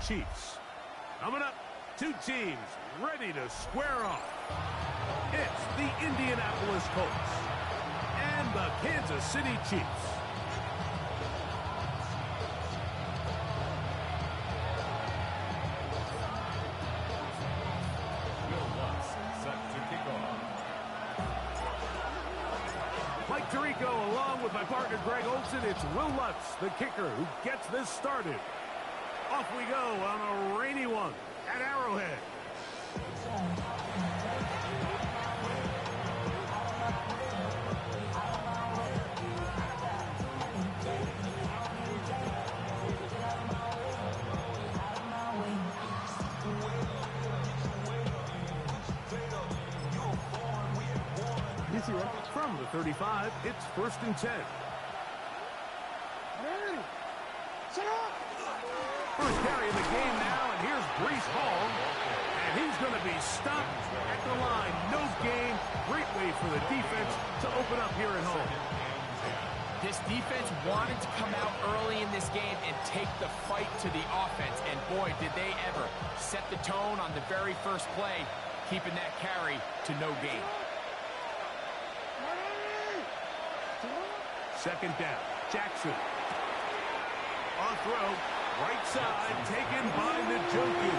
Chiefs. Coming up, two teams ready to square off. It's the Indianapolis Colts and the Kansas City Chiefs. Mike Tirico along with my partner Greg Olsen. It's Will Lutz, the kicker, who gets this started. Off we go on a rainy one at Arrowhead. From the 35, it's 1st and 10. First carry of the game now, and here's Breece Hall. And he's going to be stopped at the line. No gain. Great way for the defense to open up here at home. This defense wanted to come out early in this game and take the fight to the offense. And boy, did they ever set the tone on the very first play, keeping that carry to no gain. Second down, Jackson. On throw, right side, taken by Njoku.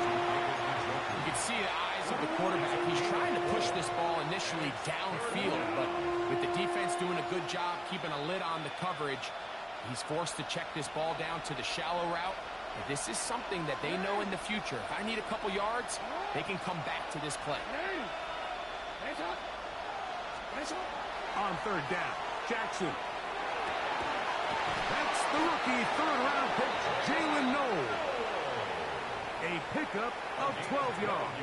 You can see the eyes of the quarterback. He's trying to push this ball initially downfield, but with the defense doing a good job keeping a lid on the coverage, he's forced to check this ball down to the shallow route. And this is something that they know in the future. If I need a couple yards, they can come back to this play. On third down, Jackson. That's the rookie third-round pick, Jalen Noel. A pickup of 12 yards.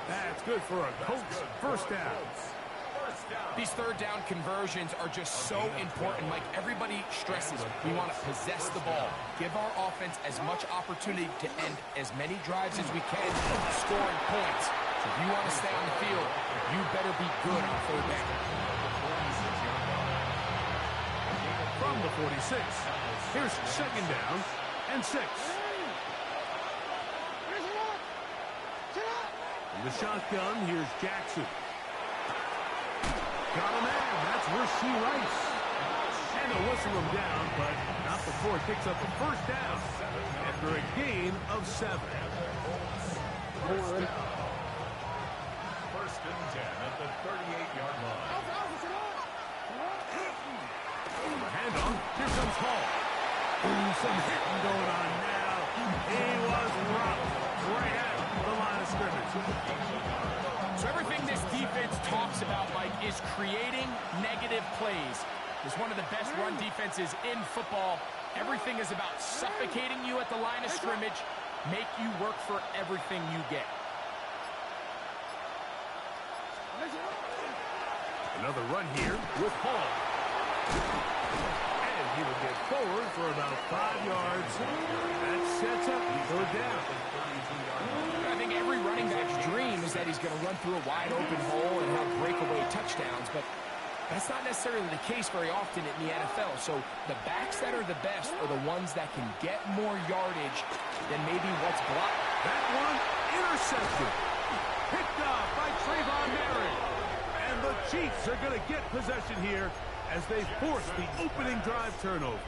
That's good for a Colts first down. These third down conversions are just so important, Mike. Everybody stresses we want to possess the ball. Give our offense as much opportunity to end as many drives as we can, scoring points. So if you want to stay on the field, you better be good on third down. From the 46, here's second down and 6. In the shotgun, here's Jackson. Got a man, that's Rashee Rice. And they'll whistle him down, but not before it picks up a first down after a gain of 7. First and 10 at the 38-yard line. Handoff, here comes Hall. Ooh, some hitting going on now. He was rocked right at the line of scrimmage. So everything this defense talks about, Mike, is creating negative plays. It's one of the best run defenses in football. Everything is about suffocating you at the line of scrimmage, make you work for everything you get. Another run here with Hall. And he will get forward for about 5 yards. That sets up third down. I think every running back's dream is that he's going to run through a wide open hole and have breakaway touchdowns, but that's not necessarily the case very often in the NFL. So the backs that are the best are the ones that can get more yardage than maybe what's blocked. That one intercepted. Picked off by Trayvon Merritt. And the Chiefs are going to get possession here as they force the opening drive turnover.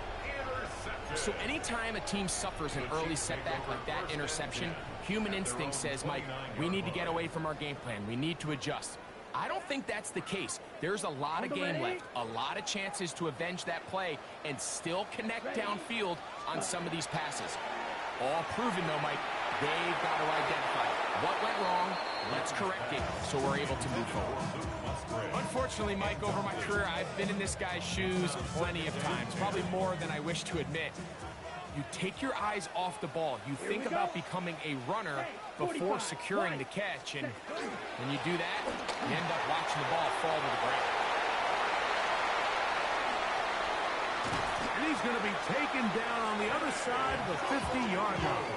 So anytime a team suffers an early setback like that interception, human instinct says, Mike, we need to get away from our game plan. We need to adjust. I don't think that's the case. There's a lot of game left, a lot of chances to avenge that play and still connect downfield on some of these passes. All proven, though, Mike, they've got to identify what went wrong, let's correct it so we're able to move forward. Unfortunately, Mike, over my career, I've been in this guy's shoes plenty of times, probably more than I wish to admit. You take your eyes off the ball. You think about becoming a runner before securing the catch, and when you do that, you end up watching the ball fall to the ground. And he's going to be taken down on the other side of the 50-yard line.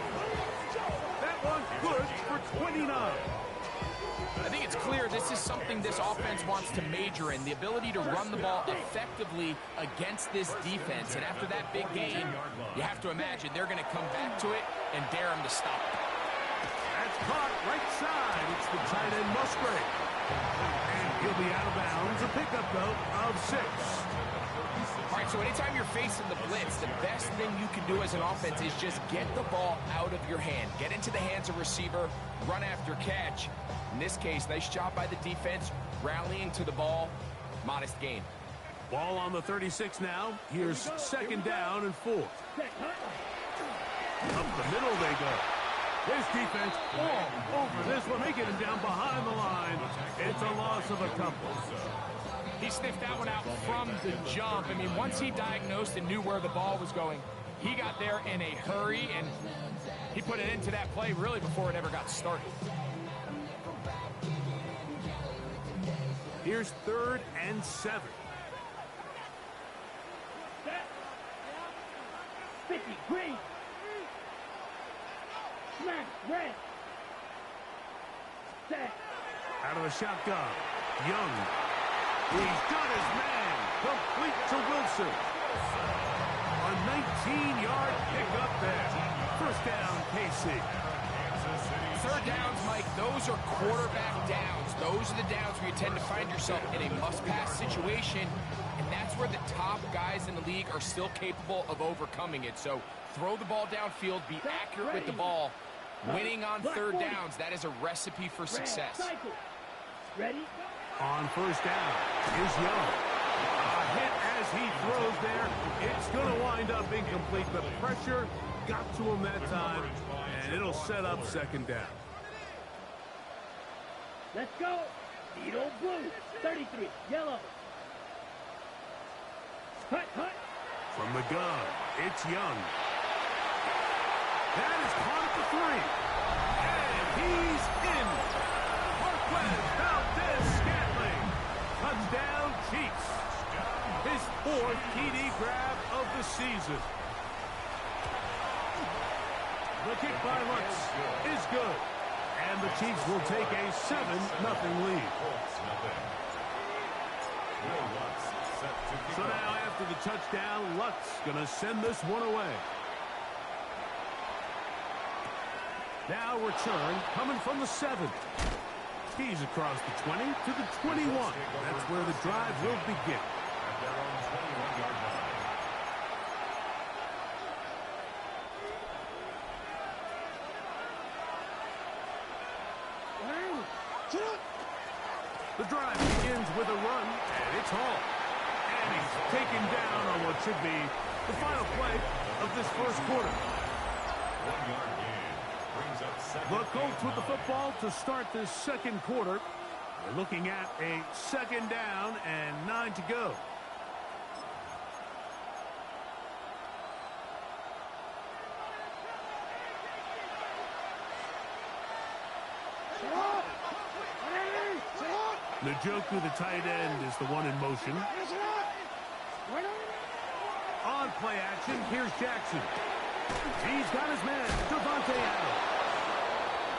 That one good for 29. I think it's clear this is something this offense wants to major in, the ability to run the ball effectively against this defense. And after that big gain, you have to imagine they're going to come back to it and dare him to stop it. That's caught right side. It's the tight end Musgrave. And he'll be out of bounds. A pickup, though, of 6. All right, so anytime you're facing the blitz, the best thing you can do as an offense is just get the ball out of your hand. Get into the hands of receiver, run after catch. In this case, nice job by the defense, rallying to the ball. Modest gain. Ball on the 36 now. Here's 2nd down and 4. Up the middle they go. This defense all over this one. They get him down behind the line. It's a loss of a couple. He sniffed that one out from the jump. I mean, once he diagnosed and knew where the ball was going, he got there in a hurry, and he put it into that play really before it ever got started. Here's 3rd and 7. 50, green. Smash, red. Set. Out of the shotgun. Young. He's got his man. Complete to Wilson. A 19-yard pickup there. 1st down, KC. 3rd downs, Mike, those are quarterback downs. Those are the downs where you tend to find yourself in a must-pass situation, and that's where the top guys in the league are still capable of overcoming it. So throw the ball downfield, be accurate with the ball. Winning on 3rd downs, that is a recipe for success. Ready? On 1st down is Young. A hit as he throws there. It's going to wind up incomplete. The pressure got to him that time, and it'll set up 2nd down. Let's go. Needle blue. 33. Yellow. Hut, hut. From the gun, it's Young. That is caught at the 3. And he's in. Marquez Valdez-Scantling. Touchdown, Chiefs. His 4th TD grab of the season. The kick by Lutz is good. And the Chiefs will take a 7-0 lead. So now after the touchdown, Lutz going to send this one away. Now return coming from the 7. He's across the 20 to the 21. That's where the drive will begin. At their own 21-yard line. The drive begins with a run, and it's Hall. And he's taken down on what should be the final play of this 1st quarter. 1-yard gain. Brings up 2nd. The Colts with the football to start this 2nd quarter. We're looking at a 2nd down and 9 to go. Njoku, the tight end, is the one in motion. On play action, here's Jackson. He's got his man, Devontae Adams.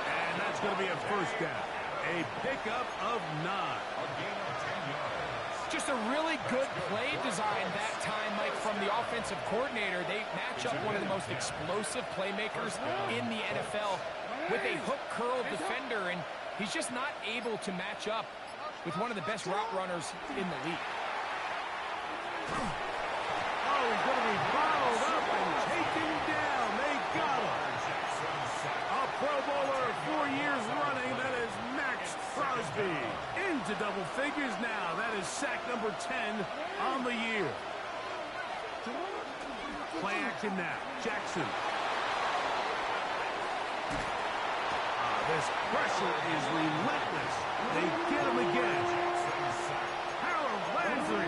And that's going to be a 1st down. A pickup of 9. A gain of 10 yards. Just a really good play design that time, Mike, from the offensive coordinator. They match up one of the most explosive playmakers in the NFL with a hook curl defender, and he's just not able to match up with one of the best route runners in the league. Oh, he's going to be fouled up and taken down. They got him. A Pro Bowler 4 years running. That is Max Crosby. Into double figures now. That is sack number 10 on the year. Play action now. Jackson. This pressure is relentless. They get him again. Harold Landry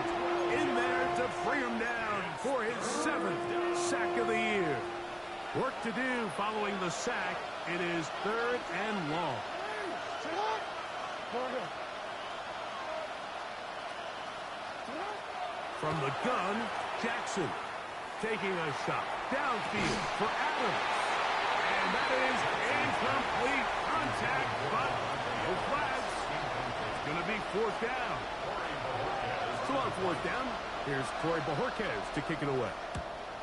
in there to bring him down for his 7th sack of the year. Work to do following the sack. It is 3rd and long. From the gun, Jackson taking a shot downfield for Adams. And that is incomplete contact, but no flags. first down. So on fourth down, here's Corey Bojorquez to kick it away,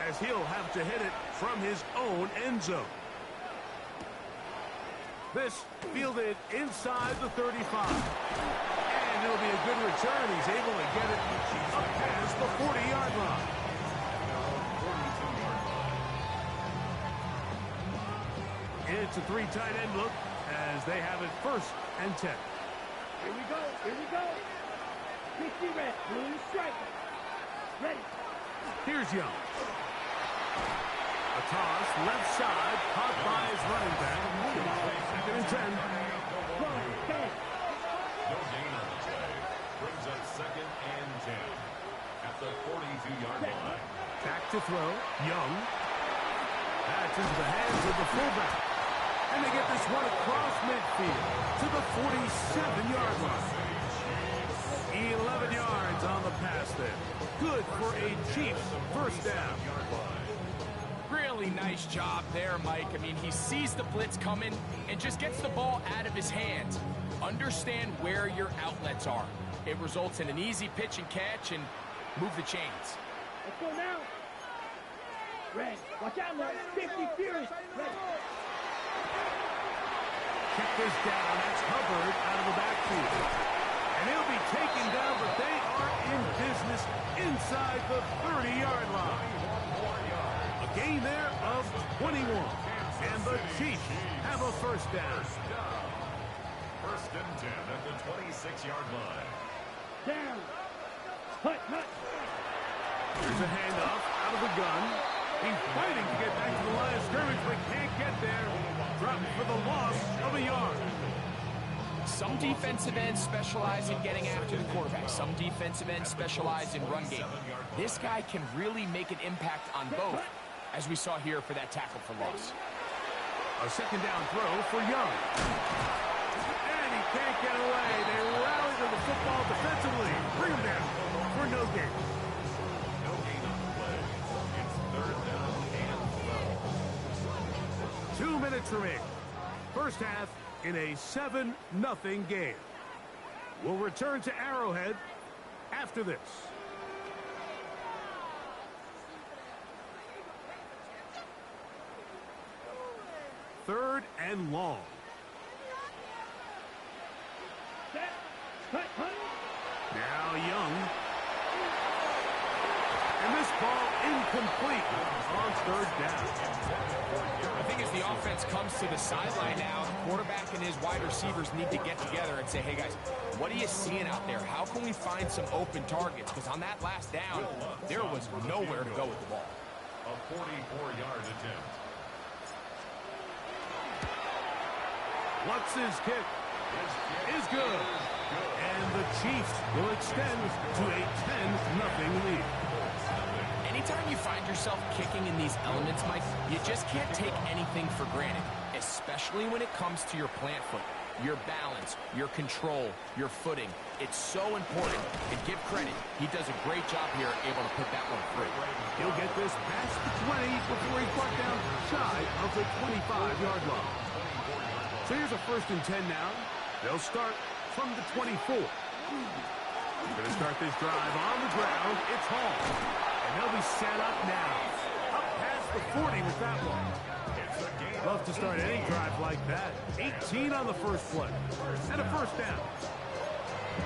as he'll have to hit it from his own end zone. This fielded inside the 35. And it'll be a good return. He's able to get it up past the 40-yard line. It's a three tight end look as they have it first and 10. Here we go. Here we go. 50 red. Blue striker. Ready. Here's Young. A toss, left side, caught by his running back. Second and 10. Run, 10. No gain on the play. Brings up second and 10 at the 42-yard line. Back to throw. Young. That's into the hands of the fullback. And they get this one across midfield to the 47-yard line. 11 yards on the pass there. Good for a Chiefs first down. Really nice job there, Mike. I mean, he sees the blitz coming and just gets the ball out of his hands. Understand where your outlets are. It results in an easy pitch and catch and move the chains. Let's go now. Red. Watch out now. 50 Furious. Ready. Check this down. That's Hubbard out of the backfield. And he'll be taken down, but they are in business inside the 30-yard line. A gain there of 21. And the Chiefs have a first down. First and 10 at the 26-yard line. Down. Hut, hut. Here's a handoff out of the gun. He's fighting to get back to the line of scrimmage, but can't get there. Dropped for the loss of a yard. Some defensive ends specialize in getting after the quarterback. Some defensive ends specialize in run game. This guy can really make an impact on both, as we saw here for that tackle for loss. A second down throw for Young. And he can't get away. They rally to the football defensively. Bring him down for no gain. No gain on the play. It's third down and 12. 2 minutes remaining. First half in a 7-0 game. We'll return to Arrowhead after this. Third and long. Set. Hut, hut. Now Young. And this ball incomplete on third down. I think as the offense comes to the sideline now, the quarterback and his wide receivers need to get together and say, hey guys, what are you seeing out there? How can we find some open targets? Because on that last down, there was nowhere to go with the ball. A 44-yard attempt. Lutz's kick is good. And the Chiefs will extend to a 10-0 lead. Anytime you find yourself kicking in these elements, Mike, you just can't take anything for granted, especially when it comes to your plant foot, your balance, your control, your footing. It's so important. And give credit, he does a great job here able to put that one through. He'll get this past the 20 before he's brought down shy of the 25-yard line. So here's a first and 10 now. They'll start from the 24. Going to start this drive on the ground. It's Hall. And they'll be set up now. Up past the 40 with that one. Love to start any drive like that. 18 on the first play. And a first down.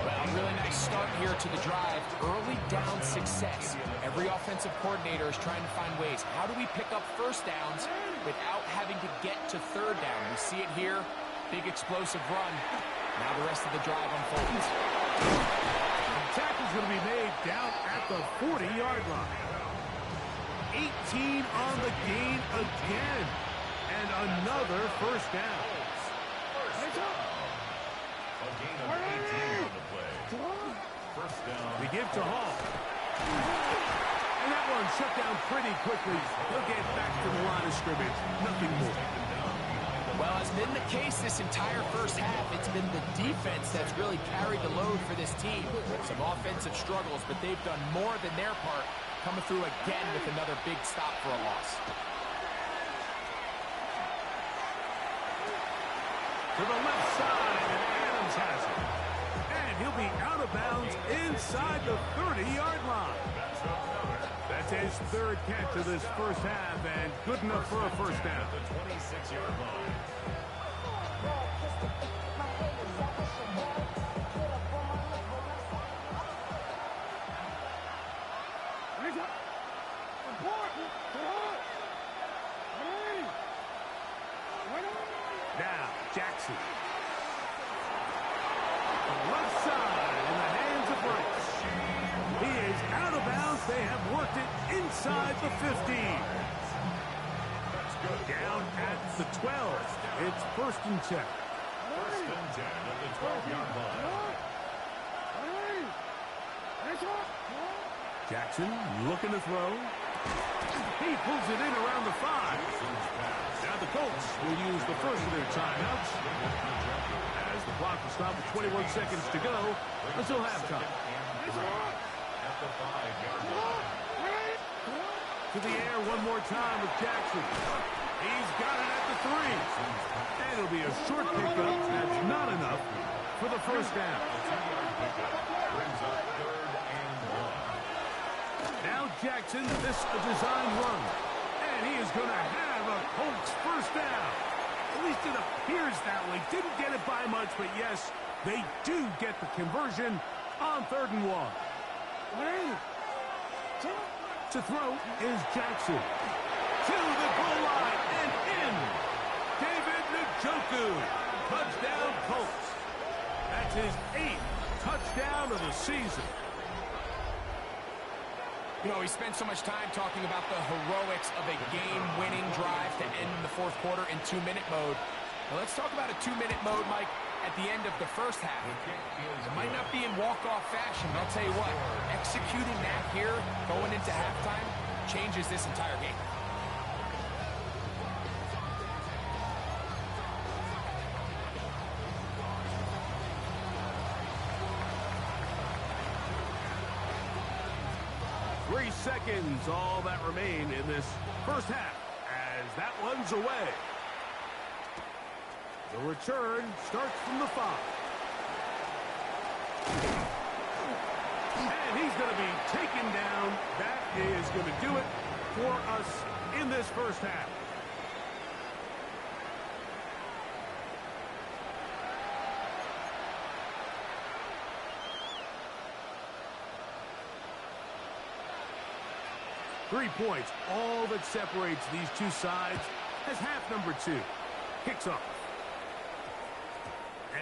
Well, really nice start here to the drive. Early down success. Every offensive coordinator is trying to find ways. How do we pick up first downs without having to get to third down? We see it here. Big explosive run. Now the rest of the drive unfolds. The tackle's going to be made down at the 40-yard line. 18 on the gain again. And another first down. A gain of 18 on the play. First down. We give to Hall. And that one shut down pretty quickly. He'll get back to the line of scrimmage. Nothing more. Well, as been the case this entire first half, it's been the defense that's really carried the load for this team. Some offensive struggles, but they've done more than their part, coming through again with another big stop for a loss. To the left side, and Adams has it. And And he'll be out of bounds inside the 30-yard line. That's his third catch of this first half, and good enough for a first down. The 26-yard line. Now, Jackson. Left side in the hands of Brice. He is out of bounds. They have worked it inside the 15. Down at the 12. It's first and 10. First and 10 at the 12-yard line. Jackson looking to throw. He pulls it in around the 5. Now the Colts will use the first of their timeouts as the clock will stop with 21 seconds to go until halftime. At the 5-yard line. To the air one more time with Jackson. He's got it at the 3. And it'll be a short pickup. That's not enough for the first down. Brings up 3rd and 1. Now Jackson, this a design run. And he is going to have a Colts first down. At least it appears that way. Didn't get it by much, but yes, they do get the conversion on 3rd and 1. To throw is Jackson. To the goal line and in. David Njoku. Touchdown Colts. That's his 8th touchdown of the season. You know, we spent so much time talking about the heroics of a game-winning drive to end the fourth quarter in 2-minute mode. Now let's talk about a 2-minute mode, Mike, at the end of the first half. It might not be in walk-off fashion, but I'll tell you what, executing that here, going into halftime, changes this entire game. Seconds, all that remain in this first half as that one's away. The return starts from the 5. And he's going to be taken down. That is going to do it for us in this first half. Three points, all that separates these two sides as half number 2 kicks off.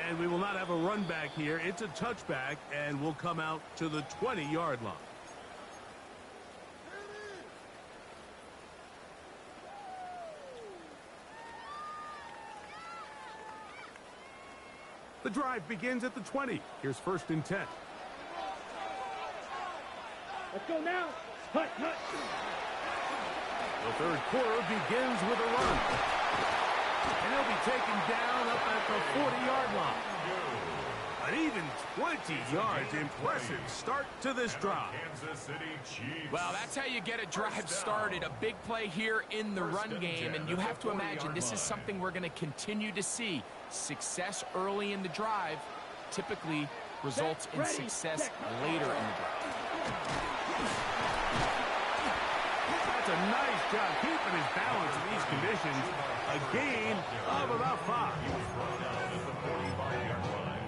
And we will not have a run back here. It's a touchback, and we'll come out to the 20-yard line. The drive begins at the 20. Here's first and 10. Let's go now. Hut, hut. The third quarter begins with a run. And he'll be taken down up at the 40-yard line. An even 20 yards. Impressive start to this drive. Kansas City Chiefs. Well, that's how you get a drive started. A big play here in the run game, and you have to imagine this is something we're going to continue to see. Success early in the drive typically results in success later in the drive. That's a nice job keeping his balance in these conditions. A gain of about 5. He was brought out at the 45-yard line.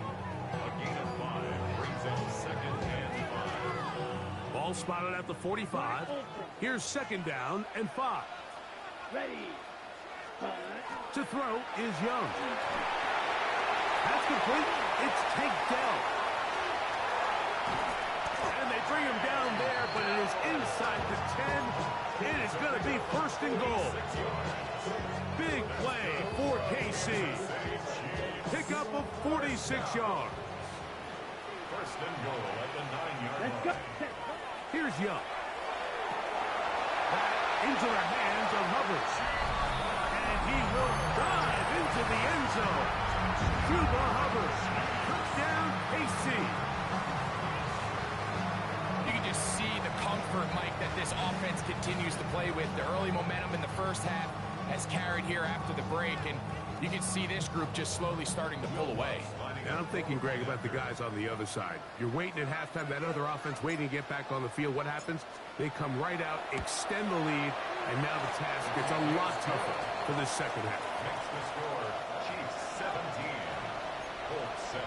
A gain of 5 brings up 2nd and 5. Ball spotted at the 45. Here's second down and 5. Ready. To throw is Young. That's complete. It's Tank Dell. And they bring him down there, but it is inside the 10. It is going to be first and goal. Big play for KC. Pick up of 46 yards. First and goal at the 9-yard Let's go. line. Here's Young. Back into the hands of Hubbard. And he will dive into the end zone. Chuba Hubbard. Touchdown, KC. You can just see the comfort, Mike, that this offense continues to play with. The early momentum in the first half has carried here after the break, and you can see this group just slowly starting to pull away. And I'm thinking, Greg, about the guys on the other side. You're waiting at halftime, that other offense waiting to get back on the field. What happens? They come right out, extend the lead, and now the task gets a lot tougher for this second half. Makes the score Chiefs 17, Colts 7.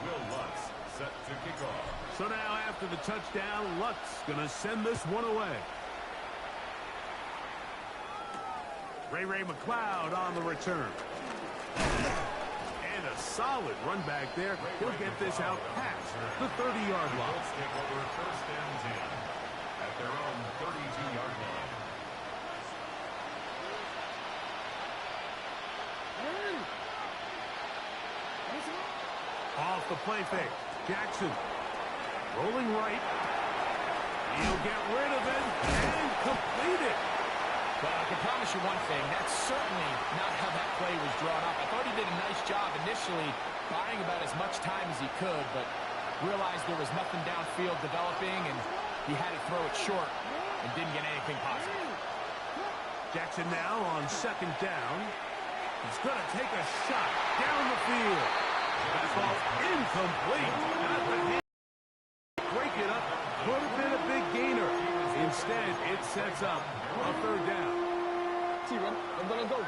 Will Lutz set to kick off. So now after the touchdown, Lutz going to send this one away. Ray McLeod on the return. And a solid run back there. He'll get this out past the 30-yard line. Colts take over first and 10 at their own 32-yard line. Off the play fake. Jackson rolling right. He'll get rid of it and complete it. Well, I can promise you one thing. That's certainly not how that play was drawn up. I thought he did a nice job initially buying about as much time as he could, but realized there was nothing downfield developing, and he had to throw it short and didn't get anything positive. Jackson now on second down. He's going to take a shot down the field. That ball incomplete. Not the hand. Break it up. Could have been a big gainer. Instead, it sets up a third down. T-Run, I'm going to go.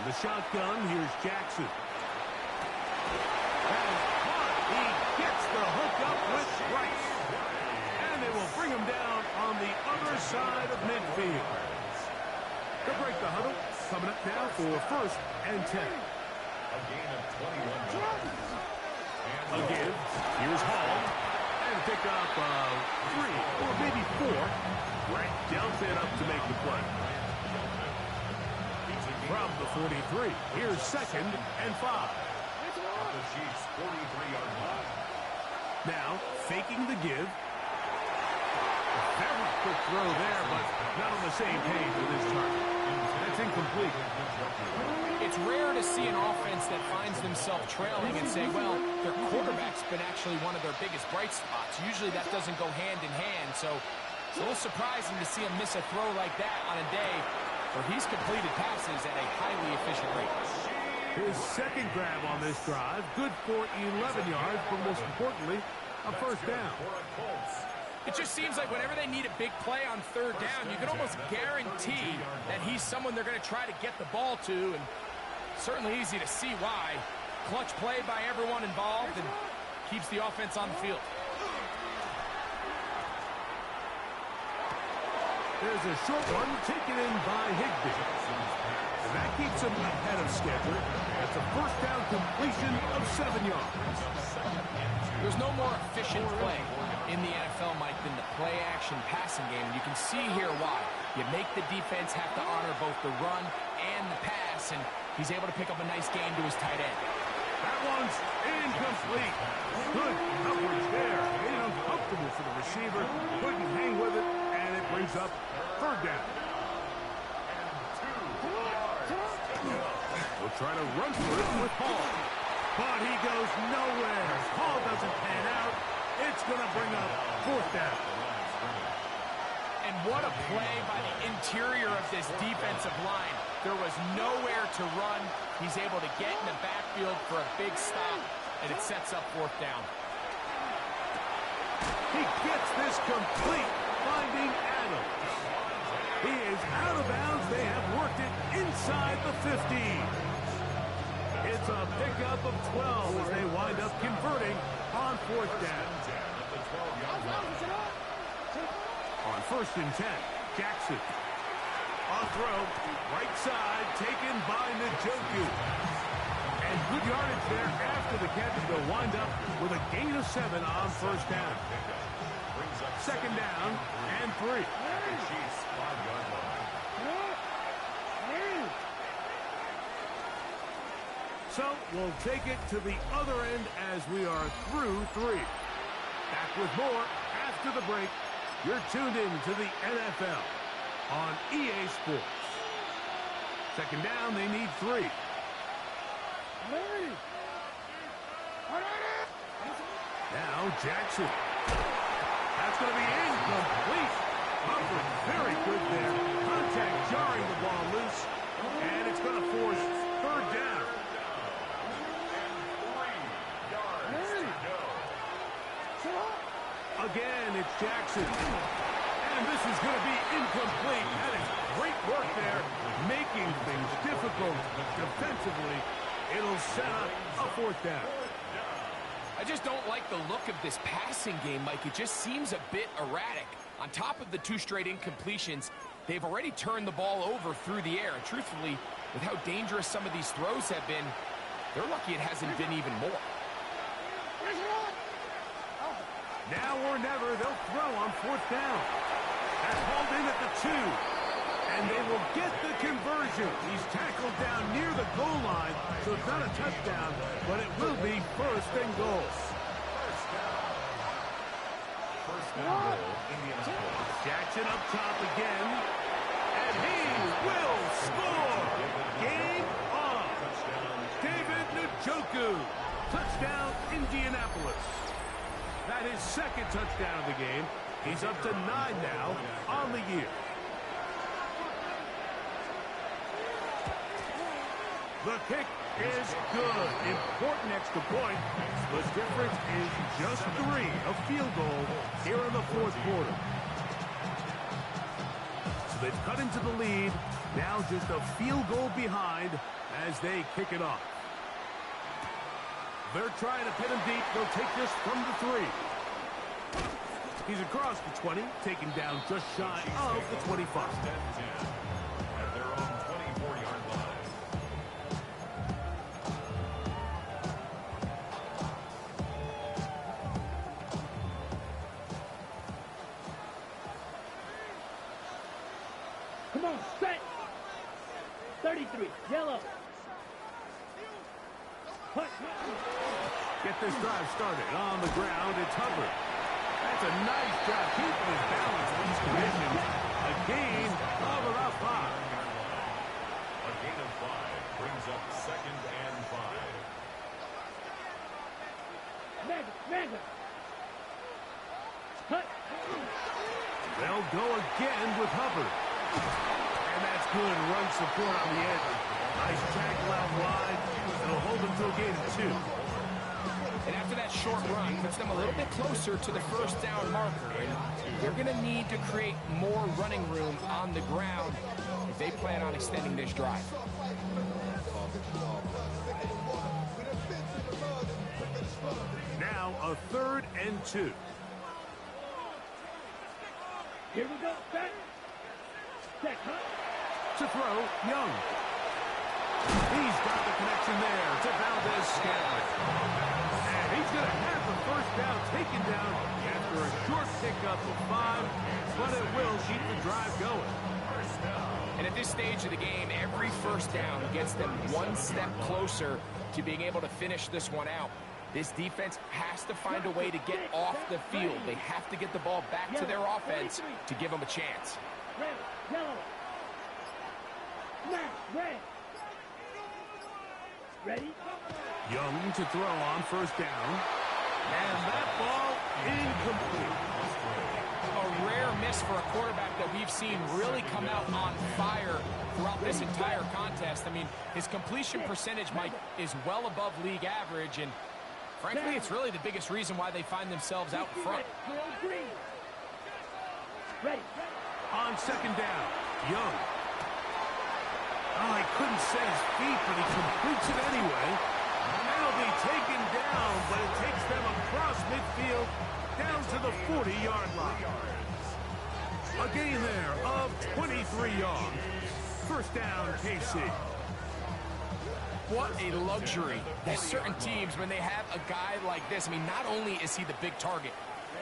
In the shotgun, here's Jackson. And he gets the hook up with Rice. And they will bring him down on the other side of midfield. To break the huddle, coming up now for first and 10. A gain of 21 yards. A give. Here's Hall. And pick up 3 or maybe 4. Right, dealt it up to make the play. From the 43, here's second and 5. The Chiefs' 43-yard line. Now, faking the give. Very quick throw there, but not on the same page with his target. That's incomplete. It's rare to see an offense that finds themselves trailing and say, well, their quarterback's been actually one of their biggest bright spots. Usually that doesn't go hand in hand, so it's a little surprising to see him miss a throw like that on a day where he's completed passes at a highly efficient rate. His second grab on this drive, good for 11 yards, but most importantly, a first down. It just seems like whenever they need a big play on third down, you can almost guarantee that he's someone they're going to try to get the ball to, and certainly easy to see why. Clutch play by everyone involved and keeps the offense on the field. There's a short one taken in by Higbee. And that keeps him ahead of schedule. That's a first down completion of 7 yards. There's no more efficient play in the NFL, Mike, than the play-action passing game. And you can see here why. You make the defense have to honor both the run and the pass, and he's able to pick up a nice gain to his tight end. That one's incomplete. Good coverage there. Made it uncomfortable for the receiver. Couldn't hang with it, and it brings up third down. We'll try to run for it with Hall. But he goes nowhere. Hall doesn't pan out. It's going to bring up fourth down. And what a play by the interior of this defensive line. There was nowhere to run. He's able to get in the backfield for a big stop, and it sets up fourth down. He gets this complete, finding Adams. He is out of bounds. They have worked it inside the 15. It's a pickup of 12 as they wind up converting on fourth down. On first and 10, Jackson. On throw, right side, taken by Njoku. And good yardage there after the catch. They'll wind up with a gain of 7 on first down. Second down and 3. So we'll take it to the other end as we are through 3. Back with more after the break You're tuned in to the NFL on EA Sports. Second down, they need 3. Now Jackson. That's going to be incomplete. Hubbard, very good there. Contact jarring the ball loose. And it's going to force third down. Again, it's Jackson. And this is going to be incomplete. That is great work there, making things difficult defensively. It'll set up a fourth down. I just don't like the look of this passing game, Mike. It just seems a bit erratic. On top of the 2 straight incompletions, they've already turned the ball over through the air. And truthfully, with how dangerous some of these throws have been, they're lucky it hasn't been even more. Now or never, they'll throw on fourth down. That's hauled in at the 2. And they will get the conversion. He's tackled down near the goal line, so it's not a touchdown, but it will be first and goal. Jackson up top again. And he will score. Game on. David Njoku. Touchdown, Indianapolis. That is second touchdown of the game. He's up to 9 now on the year. The kick is good. Important extra point. The difference is just 3, a field goal here in the fourth quarter. So they've cut into the lead. Now just a field goal behind as they kick it off. They're trying to pin him deep. They'll take this from the 3. He's across the 20, taken down just shy of the 25. At their own 24-yard line. Come on, set. 33, yellow. Get this drive started on the ground. It's Hubbard. That's a nice job keeping his balance in these conditions. A gain of about 5. A gain of 5 brings up second and 5. Mega. Cut. They'll go again with Hubbard. And that's good run support on the edge. Nice tackle out wide. It'll hold them to a gain of 2. And after that short run, puts them a little bit closer to the first down marker. And they're going to need to create more running room on the ground if they plan on extending this drive. Now a 3rd and 2. Here we go, set. Set, cut. To throw, Young. He's got the connection there to Valdez-Scantling. And he's going to have the first down taken down after a short pickup of 5, but it will keep the drive going. And at this stage of the game, every first down gets them one step closer to being able to finish this one out. This defense has to find a way to get off the field. They have to get the ball back to their offense to give them a chance. Red, yellow. Now, red. Ready? Young to throw on first down. And that ball incomplete. A rare miss for a quarterback that we've seen really come out on fire throughout this entire contest. I mean, his completion percentage, Mike, is well above league average, and frankly, it's really the biggest reason why they find themselves out in front. Ready. On second down, Young. Oh, he couldn't set his feet, but he completes it anyway. And it'll be taken down, but it takes them across midfield down to the 40-yard line. A gain there of 23 yards. First down, KC. What a luxury. There's certain teams, when they have a guy like this, I mean, not only is he the big target,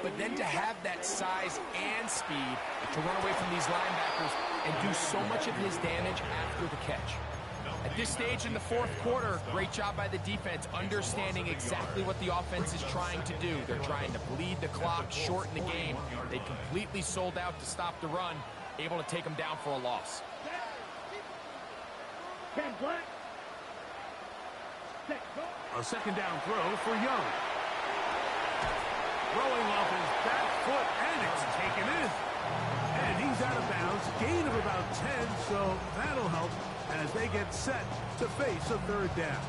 but then to have that size and speed to run away from these linebackers and do so much of his damage after the catch. At this stage in the fourth quarter, great job by the defense, understanding exactly what the offense is trying to do. They're trying to bleed the clock, shorten the game. They completely sold out to stop the run, able to take them down for a loss. A second down throw for Young. Throwing off his back foot, and it's taken in. And he's out of bounds, gain of about 10, so that'll help as they get set to face a third down.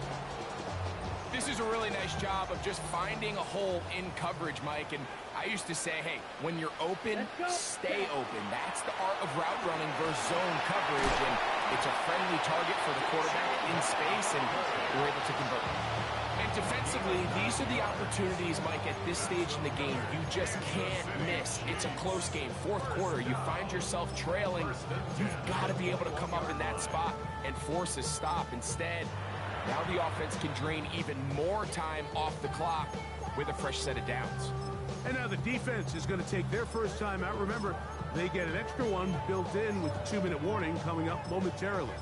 This is a really nice job of just finding a hole in coverage, Mike. And I used to say, hey, when you're open, stay open. That's the art of route running versus zone coverage. And it's a friendly target for the quarterback in space, and we're able to convert. And defensively, these are the opportunities, Mike, at this stage in the game. You just can't miss. It's a close game. Fourth quarter, you find yourself trailing. You've got to be able to come up in that spot and force a stop. Instead, now the offense can drain even more time off the clock with a fresh set of downs. And now the defense is going to take their first time out. Remember, they get an extra one built in with the 2-minute warning coming up momentarily.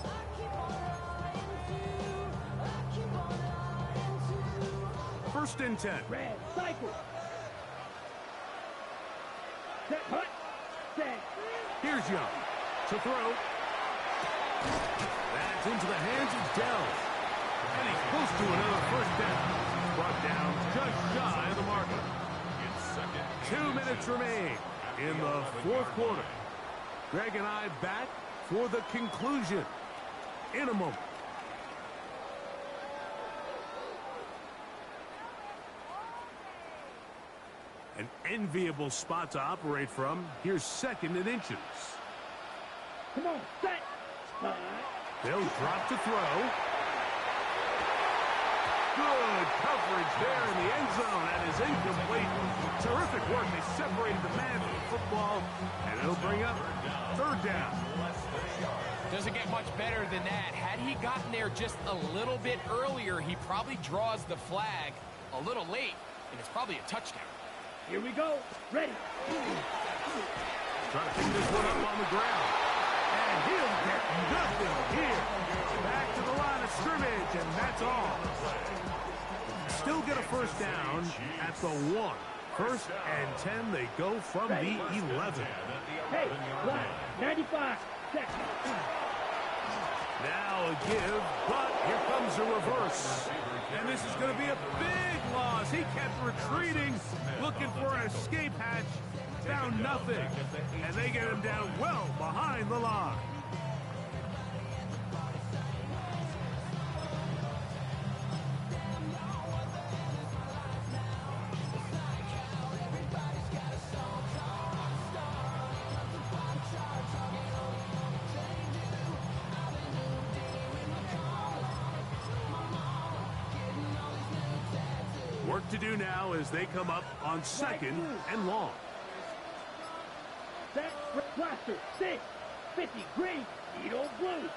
First and 10. Red cycle. Set hut. Set. Here's Young to throw. That's into the hands of Dell. And he's close to another first down. Brought down just shy of the marker. 2 minutes remain in the fourth quarter. Greg and I back for the conclusion in a moment. An enviable spot to operate from. Here's second and inches. Come on, set. They'll drop to throw. Good coverage there in the end zone. That is incomplete. Terrific work. They separated the man from the football, and it'll bring up third down. Doesn't get much better than that. Had he gotten there just a little bit earlier, he probably draws the flag a little late, and it's probably a touchdown. Here we go. Ready. Trying to pick this one up on the ground. And he'll get nothing here. Back to the line of scrimmage, and that's all. Still get a first down at the 1. First and 10, they go from the 11. Hey, line, 95 seconds. Now a give, but here comes a reverse. And this is going to be a big loss. He kept retreating, looking for an escape hatch. Found nothing. And they get him down well behind the line. Work to do now as they come up on second and long. Set, blaster, 6, 50, green, Edo blue.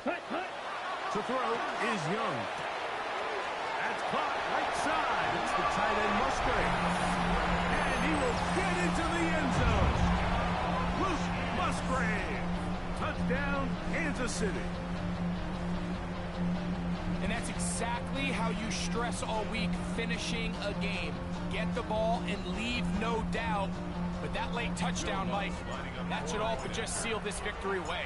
Hut, hut. To throw is Young. That's caught right side. It's the tight end Musgrave. And he will get into the end zone. Luke Musgrave. Touchdown, Kansas City. And that's exactly how you stress all week, finishing a game. Get the ball and leave no doubt. But that late touchdown, Mike, that should all but just seal this victory away.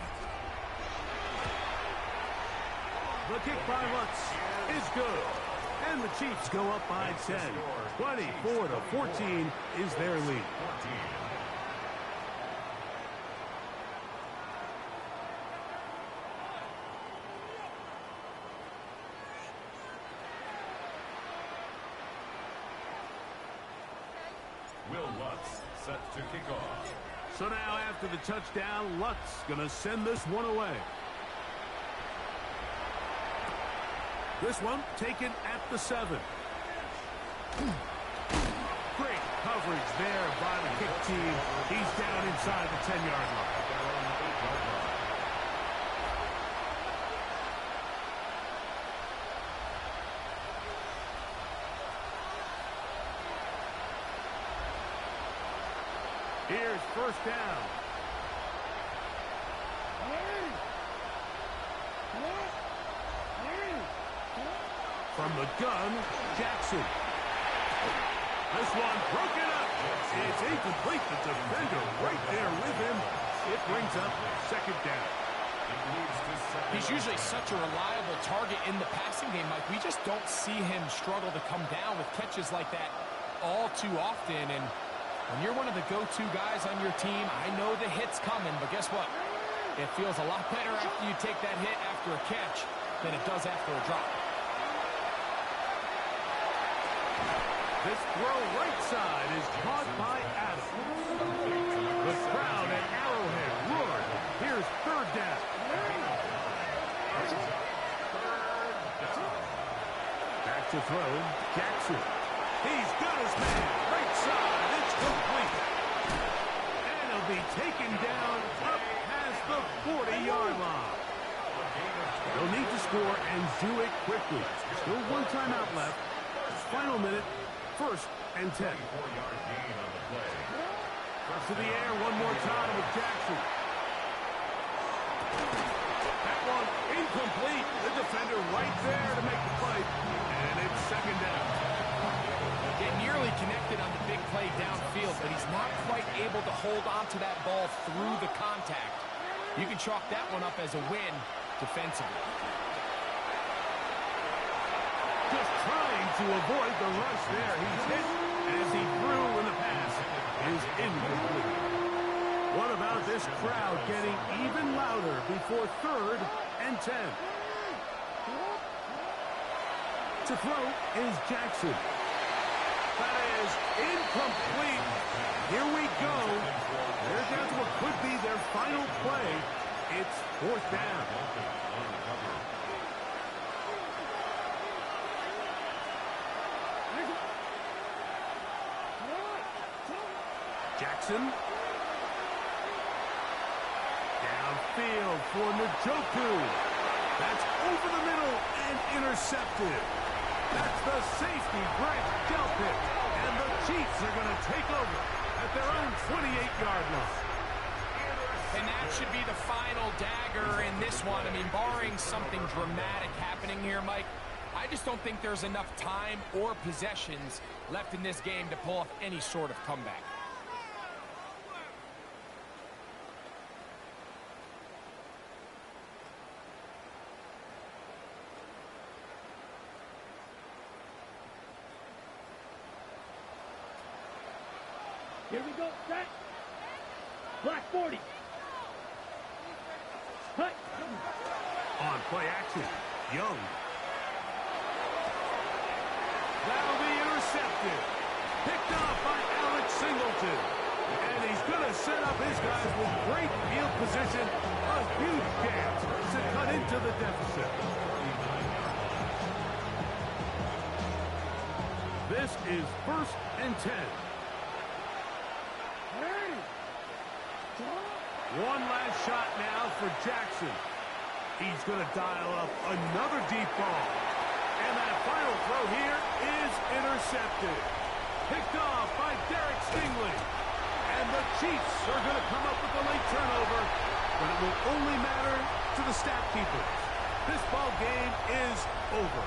The kick by Lutz is good. And the Chiefs go up by 10. 24-14 is their lead. Will Lutz set to kick off. So now after the touchdown, Lutz going to send this one away. This one taken at the 7. Great coverage there by the kick team. He's down inside the 10-yard line. Here's first down. From the gun, Jackson. This one broken up. It's incomplete. The defender right there with him. It brings up second down. He's usually such a reliable target in the passing game, Mike. We just don't see him struggle to come down with catches like that all too often. And when you're one of the go-to guys on your team, I know the hit's coming, but guess what? It feels a lot better after you take that hit after a catch than it does after a drop. This throw right side is caught by Adams. The crowd at Arrowhead roared. Here's third down. Back to throw, Jackson. He's got his man. Right side, it's complete. And he'll be taken down up past the 40-yard line. They'll need to score and do it quickly. Still one timeout left. Final minute. First and 10. To the air one more time with Jackson. That one incomplete. The defender right there to make the play. And it's second down. Get nearly connected on the big play downfield, but he's not quite able to hold on to that ball through the contact. You can chalk that one up as a win defensively. Just trying to avoid the rush there. He's hit as he threw when the pass is incomplete. What about this crowd getting even louder before third and 10? To throw is Jackson. That is incomplete. Here we go. They're down to what could be their final play. It's fourth down. Jackson. Downfield for Njoku. That's over the middle and intercepted. That's the safety, Greg Delpit. And the Chiefs are going to take over at their own 28-yard line. And that should be the final dagger in this one. I mean, barring something dramatic happening here, Mike, I just don't think there's enough time or possessions left in this game to pull off any sort of comeback. Here we go, set. Black 40. Cut. On play action, Young. That'll be intercepted. Picked off by Alex Singleton. And he's going to set up his guys with great field position. A huge chance to cut into the deficit. This is first and 10. One last shot now for Jackson. He's going to dial up another deep ball. And that final throw here is intercepted. Picked off by Derek Stingley. And the Chiefs are going to come up with a late turnover, but it will only matter to the stat keepers. This ball game is over.